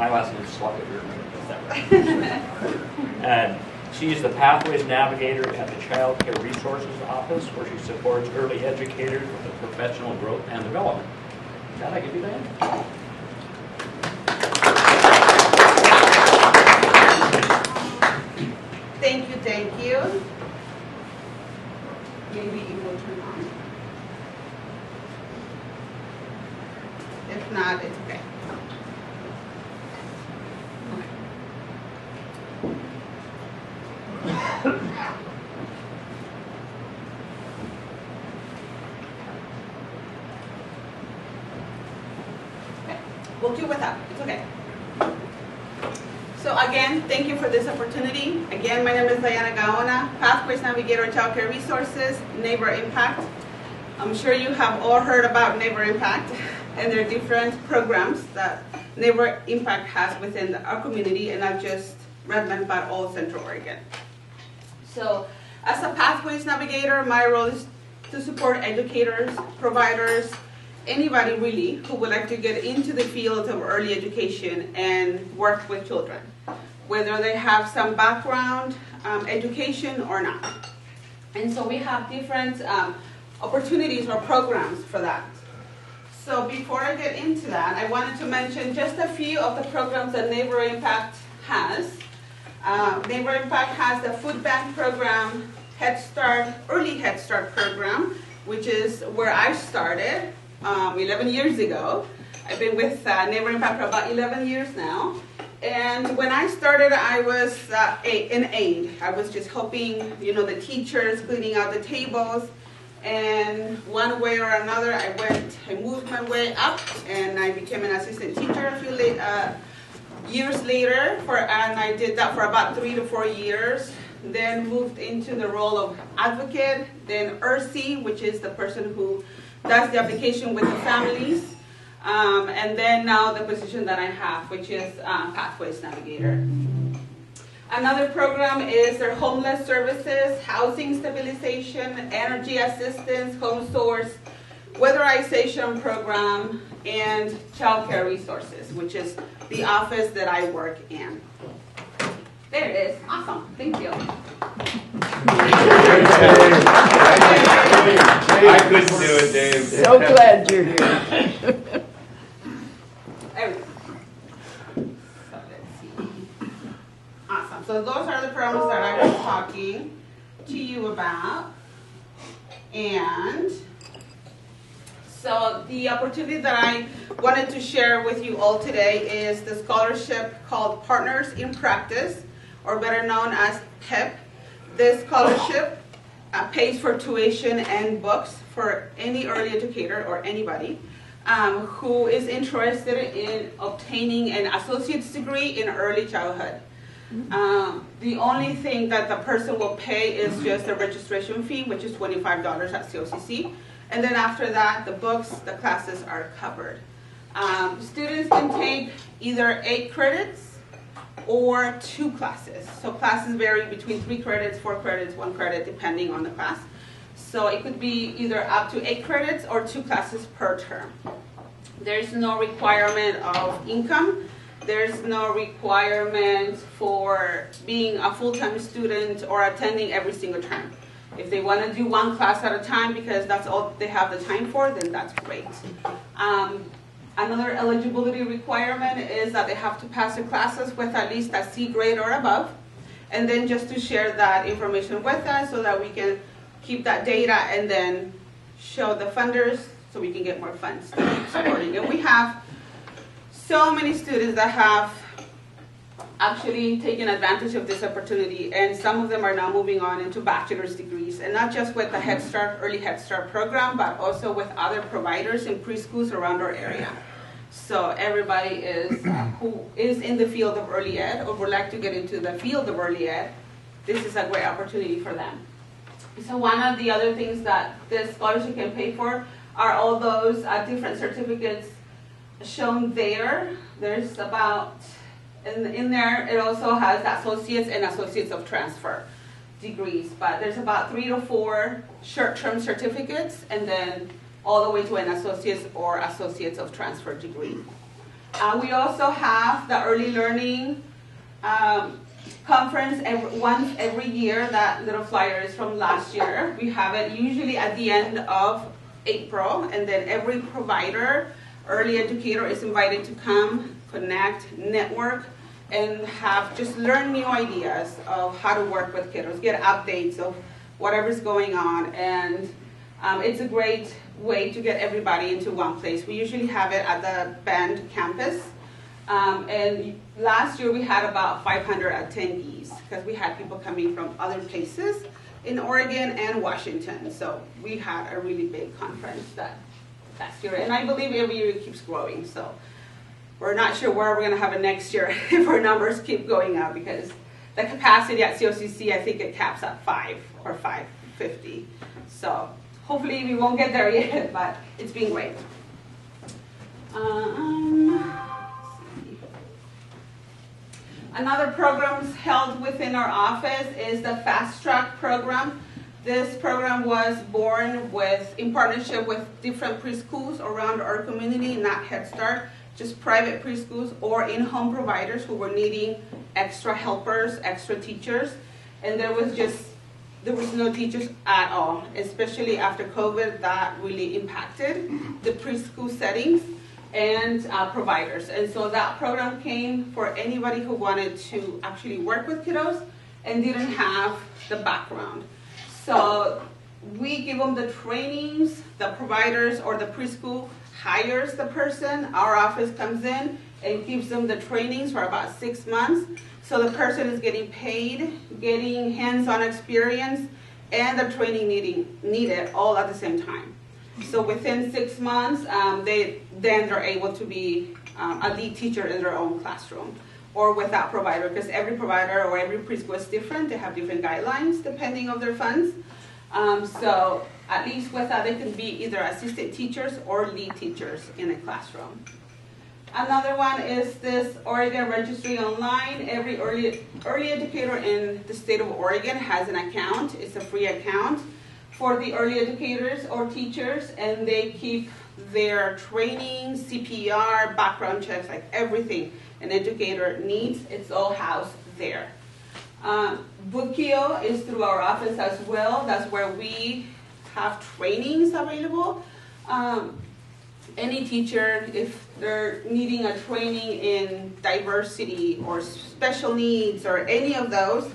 My last name is Slugger. And she's the Pathways Navigator at the Child Care Resources Office, where she supports early educators with their professional growth and development. With that, I give you the hand. Thank you, thank you. Maybe it will turn on. If not, it's okay. We'll do without, it's okay. So again, thank you for this opportunity. Again, my name is Diana Gaona, Pathways Navigator, Child Care Resources, Neighbor Impact. I'm sure you have all heard about Neighbor Impact and their different programs that Neighbor Impact has within our community, and not just Redmond, but all Central Oregon. So as a Pathways Navigator, my role is to support educators, providers, anybody really who would like to get into the field of early education and work with children, whether they have some background, education or not. And so we have different opportunities or programs for that. So before I get into that, I wanted to mention just a few of the programs that Neighbor Impact has. Neighbor Impact has the Food Bank program, Head Start, Early Head Start program, which is where I started 11 years ago. I've been with Neighbor Impact for about 11 years now. And when I started, I was an aide. I was just helping, the teachers, cleaning out the tables. And one way or another, I moved my way up, and I became an assistant teacher a few years later, and I did that for about 3 to 4 years. Then moved into the role of advocate, then ERC, which is the person who does the application with the families, and then now the position that I have, which is Pathways Navigator. Another program is their homeless services, housing stabilization, energy assistance, home source, weatherization program, and child care resources, which is the office that I work in. There it is. Awesome. Thank you. I couldn't do it, Dave. So glad you're here. There we go. So let's see. Awesome. So those are the programs that I was talking to you about. And so the opportunity that I wanted to share with you all today is the scholarship called Partners in Practice, or better known as PEP. This scholarship pays for tuition and books for any early educator or anybody who is interested in obtaining an associate's degree in early childhood. The only thing that the person will pay is just the registration fee, which is $25 at COCC. And then after that, the books, the classes are covered. Students can take either 8 credits or 2 classes. So classes vary between 3 credits, 4 credits, 1 credit, depending on the class. So it could be either up to 8 credits or 2 classes per term. There's no requirement of income. There's no requirement for being a full-time student or attending every single term. If they want to do 1 class at a time because that's all they have the time for, then that's great. Another eligibility requirement is that they have to pass the classes with at least a C grade or above, and then just to share that information with us so that we can keep that data and then show the funders so we can get more funds to keep supporting. And we have so many students that have actually taken advantage of this opportunity, and some of them are now moving on into bachelor's degrees, and not just with the Head Start, Early Head Start program, but also with other providers in preschools around our area. So everybody is who is in the field of early ed or would like to get into the field of early ed, this is a great opportunity for them. So one of the other things that this scholarship can pay for are all those different certificates shown there. There's about in there, it also has associates and associates of transfer degrees, but there's about 3 to 4 short-term certificates, and then all the way to an associates or associates of transfer degree. We also have the early learning conference once every year. That little flyer is from last year. We have it usually at the end of April, and then every provider, early educator is invited to come, connect, network, and just learn new ideas of how to work with kiddos, get updates of whatever's going on, and it's a great way to get everybody into one place. We usually have it at the Bend campus, and last year we had about 500 attendees because we had people coming from other places in Oregon and Washington, so we had a really big conference last year, and I believe every year it keeps growing, so we're not sure where we're going to have it next year if our numbers keep going up, because the capacity at COCC, I think it caps at 5 or 550. So hopefully we won't get there yet, but it's been great. Let's see. Another program held within our office is the Fast Track program. This program was born in partnership with different preschools around our community, not Head Start, just private preschools or in-home providers who were needing extra helpers, extra teachers, and there was no teachers at all, especially after COVID. That really impacted the preschool settings and providers, and so that program came for anybody who wanted to actually work with kiddos and didn't have the background. So we give them the trainings, the providers or the preschool hires the person, our office comes in and gives them the trainings for about 6 months. So the person is getting paid, getting hands-on experience, and the training needed all at the same time. So within 6 months, they're able to be a lead teacher in their own classroom or without provider, because every provider or every preschool is different. They have different guidelines depending on their funds. So at least with that, they can be either assistant teachers or lead teachers in a classroom. Another one is this Oregon Registry Online. Every early educator in the state of Oregon has an account. It's a free account for the early educators or teachers, and they keep their training, CPR, background checks, like everything an educator needs. It's all housed there. Bookio is through our office as well. That's where we have trainings available. Any teacher, if they're needing a training in diversity or special needs or any of those,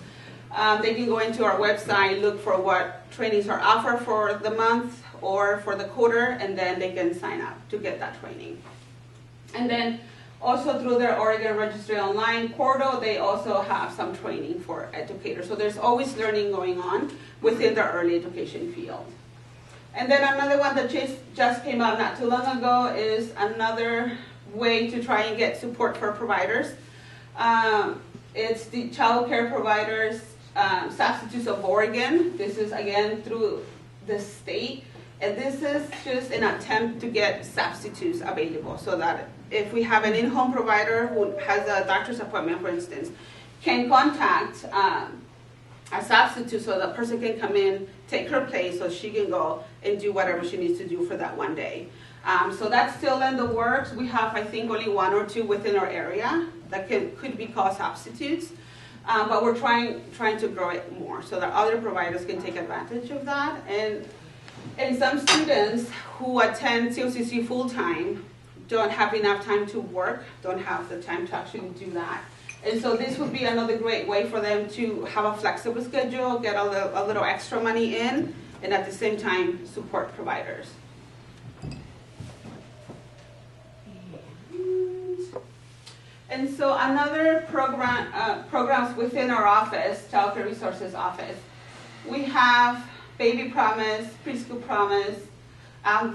they can go into our website, look for what trainings are offered for the month or for the quarter, and then they can sign up to get that training. And then also through their Oregon Registry Online portal, they also have some training for educators. So there's always learning going on within the early education field. And then another one that just came out not too long ago is another way to try and get support for providers. It's the Child Care Providers Substitutes of Oregon. This is again through the state. And this is just an attempt to get substitutes available so that if we have an in-home provider who has a doctor's appointment, for instance, can contact a substitute so the person can come in, take her place so she can go and do whatever she needs to do for that one day. So that's still in the works. We have, I think, only 1 or 2 within our area that could be called substitutes. But we're trying to grow it more so that other providers can take advantage of that. And some students who attend COCC full-time don't have enough time to work, don't have the time to actually do that. And so this would be another great way for them to have a flexible schedule, get a little extra money in, and at the same time support providers. And so another programs within our office, Child Care Resources Office, we have Baby Promise, Preschool Promise.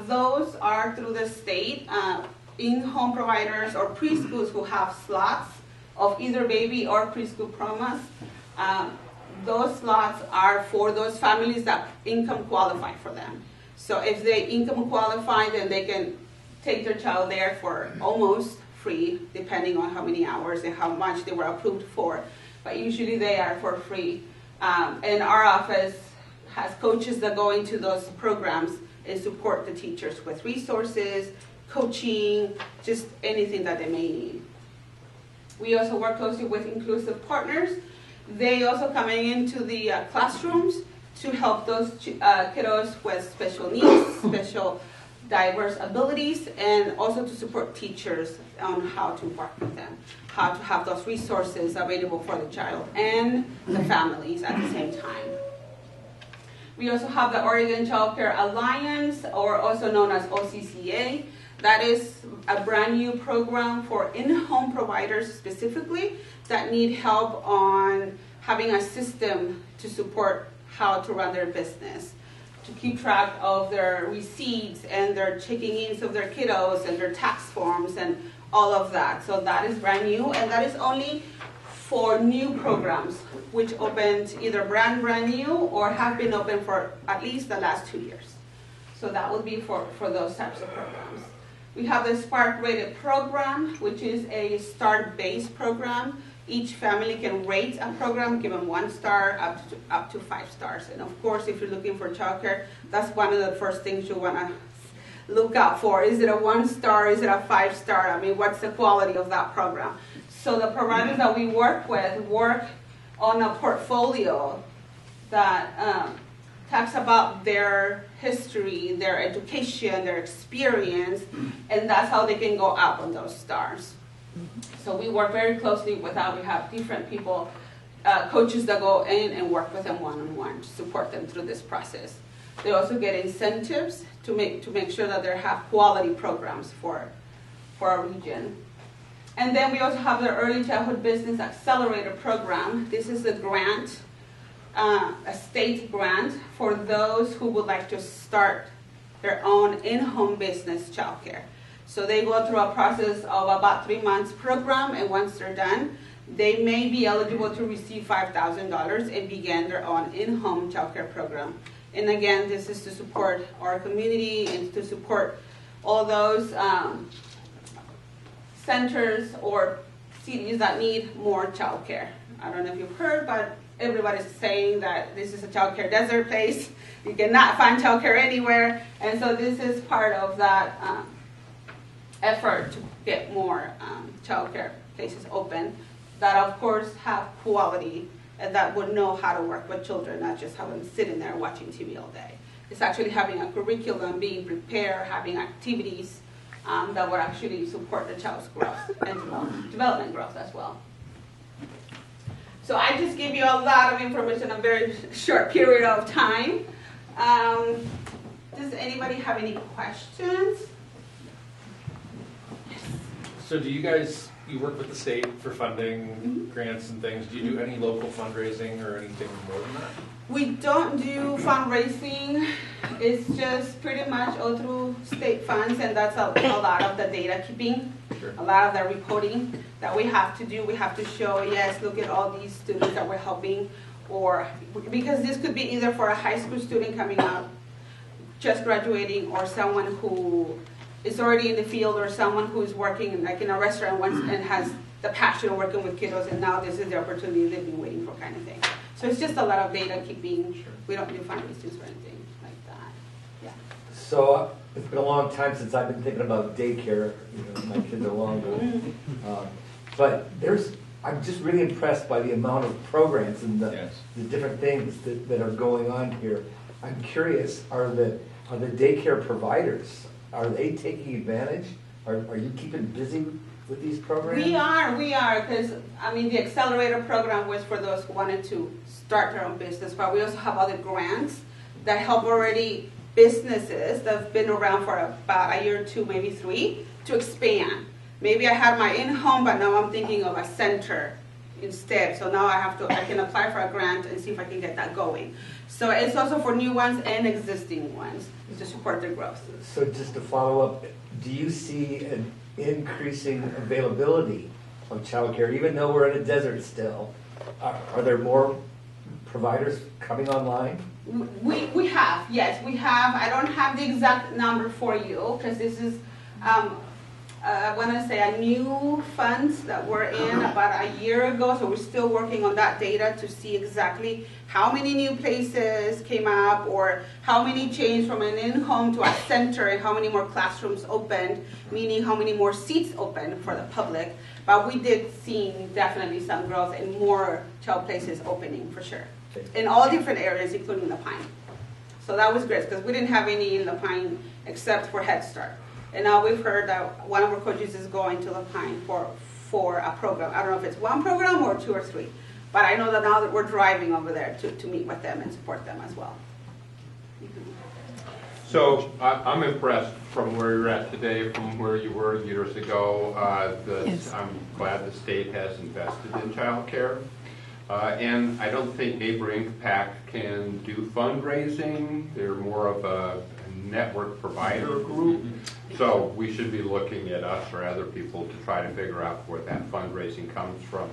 Those are through the state, in-home providers or preschools who have slots of either baby or preschool promise. Those slots are for those families that income qualify for them. So if they income qualify, then they can take their child there for almost free, depending on how many hours and how much they were approved for. But usually they are for free. And our office has coaches that go into those programs and support the teachers with resources, coaching, just anything that they may need. We also work closely with inclusive partners. They also coming into the classrooms to help those kiddos with special needs, special diverse abilities, and also to support teachers on how to work with them, how to have those resources available for the child and the families at the same time. We also have the Oregon Child Care Alliance, or also known as OCCA. That is a brand new program for in-home providers specifically that need help on having a system to support how to run their business, to keep track of their receipts and their checking ins of their kiddos and their tax forms and all of that. So that is brand new, and that is only for new programs, which opened either brand new or have been open for at least the last 2 years. So that would be for those types of programs. We have the Spark Rated program, which is a star-based program. Each family can rate a program, give them 1 star up to 5 stars. And of course, if you're looking for childcare, that's one of the first things you want to look out for. Is it a 1 star? Is it a 5 star? I mean, what's the quality of that program? So the providers that we work with work on a portfolio that talks about their history, their education, their experience, and that's how they can go up on those stars. So we work very closely with that. We have different people, coaches that go in and work with them one-on-one to support them through this process. They also get incentives to make sure that they have quality programs for our region. And then we also have the Early Childhood Business Accelerator program. This is a grant, a state grant for those who would like to start their own in-home business childcare. So they go through a process of about 3 months program, and once they're done, they may be eligible to receive $5,000 and begin their own in-home childcare program. And again, this is to support our community and to support all those centers or cities that need more childcare. I don't know if you've heard, but everybody's saying that this is a childcare desert place. You cannot find childcare anywhere, and so this is part of that effort to get more childcare places open that, of course, have quality and that would know how to work with children, not just have them sitting there watching TV all day. It's actually having a curriculum, being prepared, having activities that would actually support the child's growth and development growth as well. So I just gave you a lot of information in a very short period of time. Does anybody have any questions? So do you guys, you work with the state for funding, grants and things. Do you do any local fundraising or anything more than that? We don't do fundraising. It's just pretty much all through state funds, and that's a lot of the data keeping, Sure. a lot of the reporting that we have to do. We have to show, yes, look at all these students that we're helping, or because this could be either for a high school student coming out, just graduating, or someone who is already in the field, or someone who's working like in a restaurant once and has the passion of working with kiddos, and now this is the opportunity they've been waiting for, kind of thing. So it's just a lot of data keeping. Sure. We don't do fundraisers or anything like that. Yeah. So it's been a long time since I've been thinking about daycare. You know, my kids are long gone. But I'm just really impressed by the amount of programs and the different things that are going on here. I'm curious, are the daycare providers, are they taking advantage? Are you keeping busy with these programs? We are, because I mean the accelerator program was for those who wanted to start their own business, but we also have other grants that help already businesses that have been around for about a year or two, maybe 3, to expand. Maybe I had my in-home, but now I'm thinking of a center instead. So now I can apply for a grant and see if I can get that going. So it's also for new ones and existing ones to support their growth. So just to follow up, do you see an increasing availability of childcare, even though we're in a desert still? Are there more providers coming online? We have, yes, we have. I don't have the exact number for you because this is I want to say a new funds that were in about a year ago, so we're still working on that data to see exactly how many new places came up or how many changed from an in-home to a center and how many more classrooms opened, meaning how many more seats opened for the public. But we did see definitely some growth and more child places opening for sure, in all different areas, including La Pine. So that was great because we didn't have any in La Pine except for Head Start. And now we've heard that one of our coaches is going to La Pine for a program. I don't know if it's one program or 2 or 3, but I know that now that we're driving over there to meet with them and support them as well. So I'm impressed from where you're at today, from where you were years ago. I'm glad the state has invested in childcare. And I don't think Neighbor Impact can do fundraising. They're more of a network provider group. So we should be looking at us or other people to try to figure out where that fundraising comes from.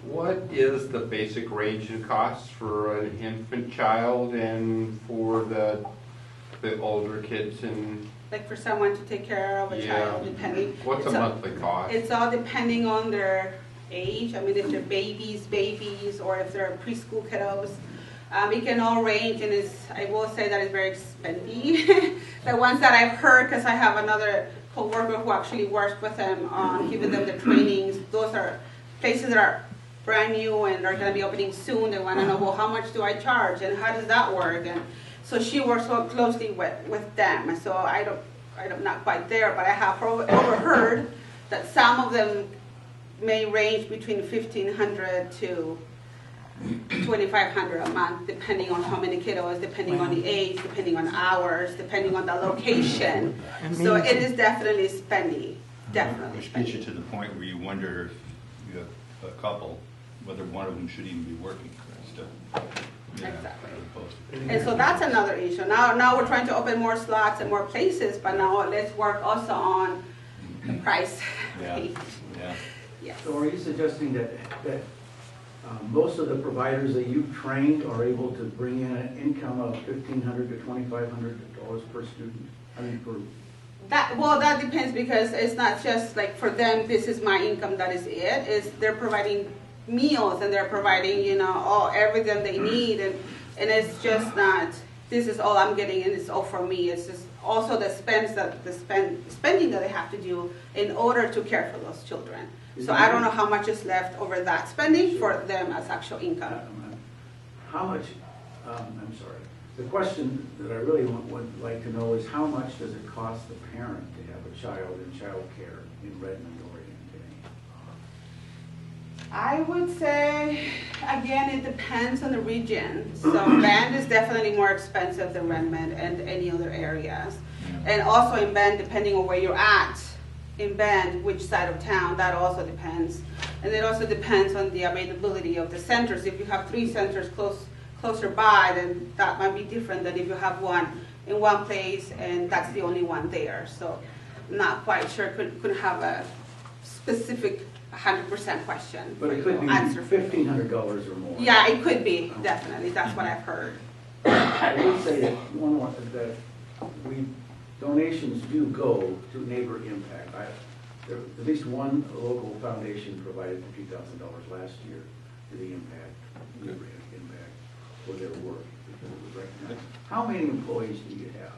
What is the basic range in costs for an infant child and for the older kids? And Like for someone to take care of a child, depending. What's a monthly cost? It's all depending on their age. I mean, if they're babies, or if they're preschool kiddos. It can all range, and I will say that it's very expensive. The ones that I've heard, because I have another co-worker who actually works with them on giving them the trainings. Those are places that are brand new and are going to be opening soon. They want to know, well, how much do I charge, and how does that work? And so she works so closely with them. So I'm not quite there, but I have overheard that some of them may range between $1,500 to $2,500 a month, depending on how many kiddos, depending on the age, depending on hours, depending on the location. So it is definitely spendy, definitely. Which gets you to the point where you wonder if you have a couple, whether one of them should even be working still. Yeah, Exactly. as opposed to- And so that's another issue. Now we're trying to open more slots and more places, but now let's work also on the price. Yeah, yeah. Yes. So are you suggesting that most of the providers that you've trained are able to bring in an income of $1,500 to $2,500 per student? I mean, per... That depends, because it's not just like for them, this is my income, that is it. It's they're providing meals and they're providing, everything they need, and it's just not, this is all I'm getting and it's all for me. It's just also the spending that they have to do in order to care for those children. So I don't know how much is left over that spending for them as actual income. How much, I'm sorry, the question that I really would like to know is how much does it cost the parent to have a child in child care in Redmond or in Denny? I would say, again, it depends on the region. So Bend is definitely more expensive than Redmond and any other areas. And also in Bend, depending on where you're at, in Bend, which side of town, that also depends. And it also depends on the availability of the centers. If you have 3 centers closer by, then that might be different than if you have one in one place and that's the only one there. So not quite sure, could have a specific 100% question. But it could be answer for you. $1,500 or more. Yeah, it could be, definitely. That's what I've heard. I would say that donations do go to Neighbor Impact. At least one local foundation provided $50,000 last year to the Neighbor Impact for their work, because it was recognized. How many employees do you have?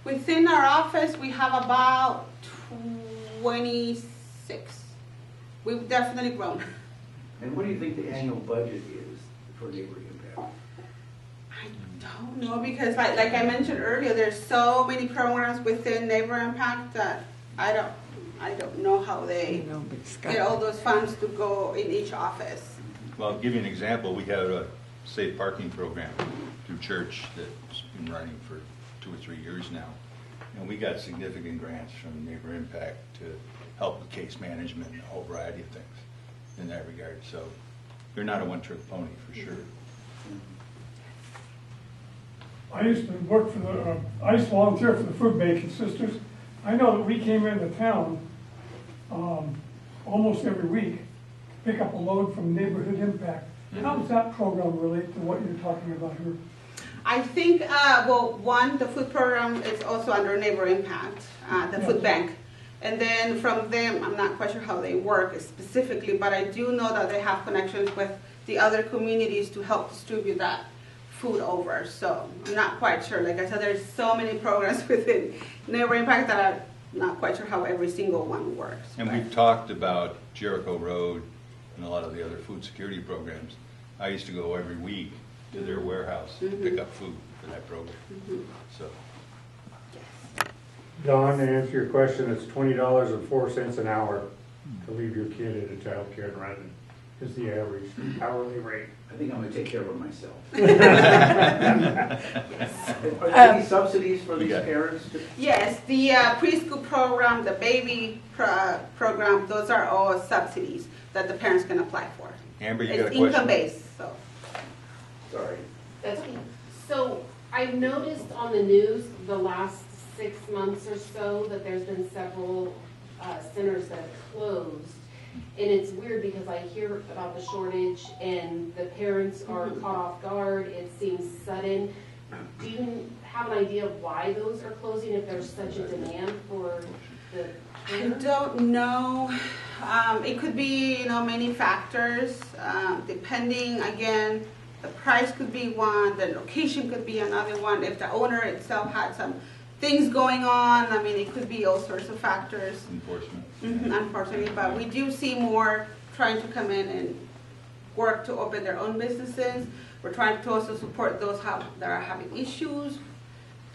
Within our office, we have about 26. We've definitely grown. And what do you think the annual budget is for Neighbor Impact? I don't know, because like I mentioned earlier, there's so many programs within Neighbor Impact that I don't know how they get all those funds to go in each office. Well, I'll give you an example. We have a safe parking program through church that's been running for 2 or 3 years now. And we got significant grants from Neighbor Impact to help with case management and a whole variety of things in that regard. So you're not a one-trick pony for sure. I used to work for I used to volunteer for the Food Banking Sisters. I know that we came into town almost every week to pick up a load from Neighborhood Impact. How does that program relate to what you're talking about here? I think, the food program is also under Neighbor Impact, the food bank. And then from them, I'm not quite sure how they work specifically, but I do know that they have connections with the other communities to help distribute that food over. So I'm not quite sure. Like I said, there's so many programs within Neighbor Impact that I'm not quite sure how every single one works. And we've talked about Jericho Road and a lot of the other food security programs. I used to go every week to their warehouse to pick up food for that program. So, Don, to answer your question, it's $20.04 an hour to leave your kid at a child care in Renton is the average hourly rate. I think I'm gonna take care of it myself. Are there any subsidies for these parents? Yes, the preschool program, the baby program, those are all subsidies that the parents can apply for. Amber, you got a It's question? income-based, so. Sorry. That's okay. So I've noticed on the news the last 6 months or so that there's been several centers that have closed. And it's weird because I hear about the shortage and the parents are caught off guard. It seems sudden. Do you have an idea of why those are closing if there's such a demand for the I don't know. It could be, many factors, depending, again, the price could be one, the location could be another one. If the owner itself had some things going on, I mean, it could be all sorts of factors. Enforcement. Unfortunately, but we do see more trying to come in and work to open their own businesses. We're trying to also support those that are having issues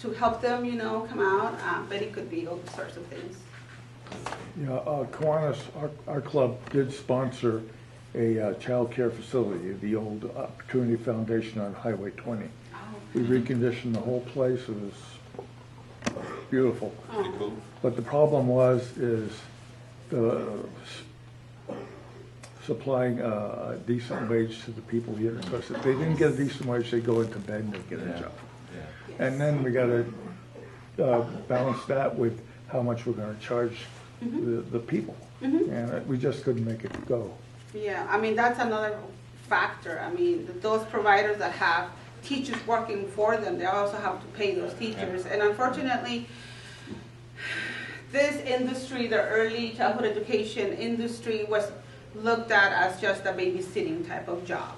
to help them, come out. But it could be all sorts of things. Yeah, Kiwanis, our club did sponsor a child care facility, the old Opportunity Foundation on Highway 20. We reconditioned the whole place. It was beautiful. Cool. But the problem is the supplying a decent wage to the people here. Because if they didn't get a decent wage, they go into bed and they get a job. And then we got to balance that with how much we're going to charge the people. And we just couldn't make it go. Yeah, I mean, that's another factor. I mean, those providers that have teachers working for them, they also have to pay those teachers. And unfortunately, this industry, the early childhood education industry, was looked at as just a babysitting type of job,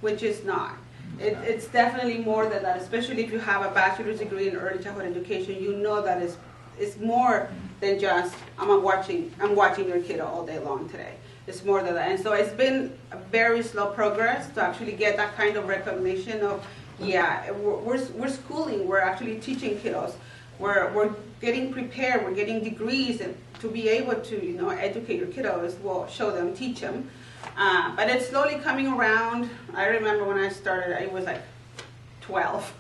which is not. It's definitely more than that, especially if you have a bachelor's degree in early childhood education. You know that it's more than just, I'm watching your kid all day long today. It's more than that. And so it's been a very slow progress to actually get that kind of recognition of, yeah, we're schooling, we're actually teaching kiddos, we're getting prepared, we're getting degrees, and to be able to, educate your kiddos, well, show them, teach them. But it's slowly coming around. I remember when I started, it was like 12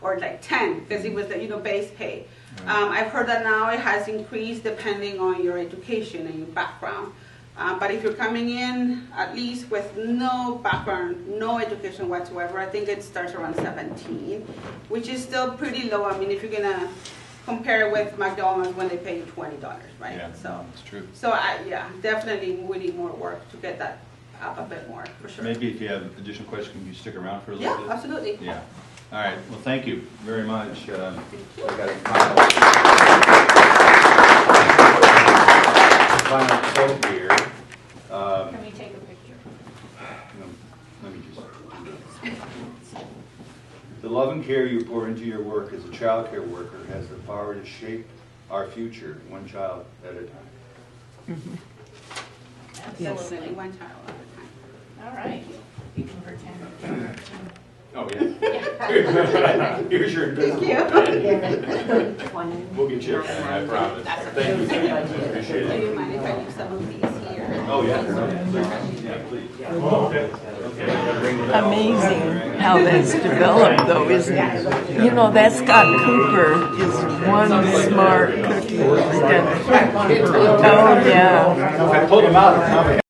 or like 10, because it was the, base pay. I've heard that now it has increased depending on your education and your background. But if you're coming in at least with no background, no education whatsoever, I think it starts around 17, which is still pretty low. I mean, if you're gonna compare it with McDonald's when they pay you $20, right? Yeah, so that's true. So definitely we need more work to get that up a bit more, for sure. Maybe if you have additional questions, can you stick around for a little bit? Yeah, absolutely. Yeah. All right. Well, thank you very much. I got a final quote here. Can we take a picture? Let me just. The love and care you pour into your work as a child care worker has the power to shape our future, one child at a time. Absolutely, one child at a time. All right. You can pretend. Oh, yeah. Here's your Thank you. We'll get you a pen, I promise. Thank you. Appreciate Do it. you mind if I leave some of these here? Oh, yeah. Please. Amazing how that's developed, though, isn't it? You know, that Scott Cooper is one smart cookie. Oh, yeah. I pulled him out.